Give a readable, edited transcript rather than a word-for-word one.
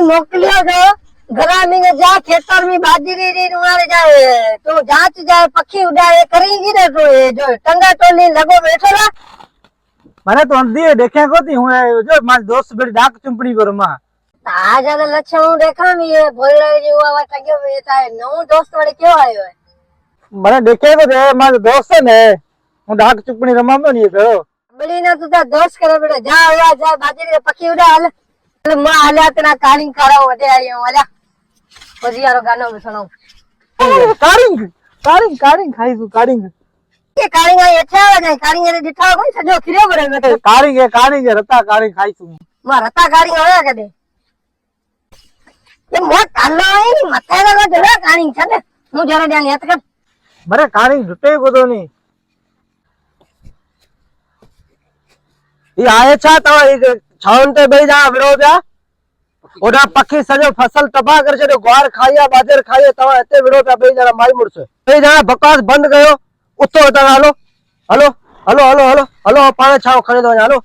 मोकलियो जो ग्रामीण जा खेतर में बाजरी री उड़ाड़े जाए तो जांच जाए पक्षी उड़ाए करेगी ने तो ये जो टंगा टोली लगो बैठो ला મને તો અંધી દેખ્યા કોતી હું જો માર દોસ્ત બેડી ડાક ચૂંપણી પર માં आज ज्यादा लक्षण हूं देखा मी ये भोळा जो आवा टग्यो वेता है नव दोस्त वाले क्यों आयो है મને દેખ્યા તો છે માર દોસ્ત છે ને હું ડાક ચૂંપણી રમામતો ને તો बड़ी ना तू ता दोस्त करे बेटा जा आया जा बाजरी रे पक्षी उड़ा हाल मां हाल्या तना कालिंग करा वडे आयो वाला ओजियारो गानो में सुनाओ કારિંગ કારિંग કારિંग ખાઈશું કારિંગ ये कालिंग आई अच्छा है कालिंग रे दिठा कोई सजो खिरे बड़े में કારિંગ રતા કારિંગ ખાઈશું मां रता कालिंग आया कदे ये मोट कालो है नी मथे लगा जरा कालिंग छने मु जरा ध्यान याद कर મને કારિંગ ઢૂટે ગોતો ની ઈ આયે છા તો છાવન તે બેઈ જા વિડો જા ઓડા પક્ષી સજો फसल તબાહ કર છે ગ્વાર ખાયા બાજર ખાયે તવા એતે વિડો પે બેઈ જા મારી મુડશે બેઈ જા બકવાસ બંધ ગયો ઉતો ઉતા હાલો હાલો હાલો હાલો હાલો હાલો પાણે છાવ ખરે દો હાલો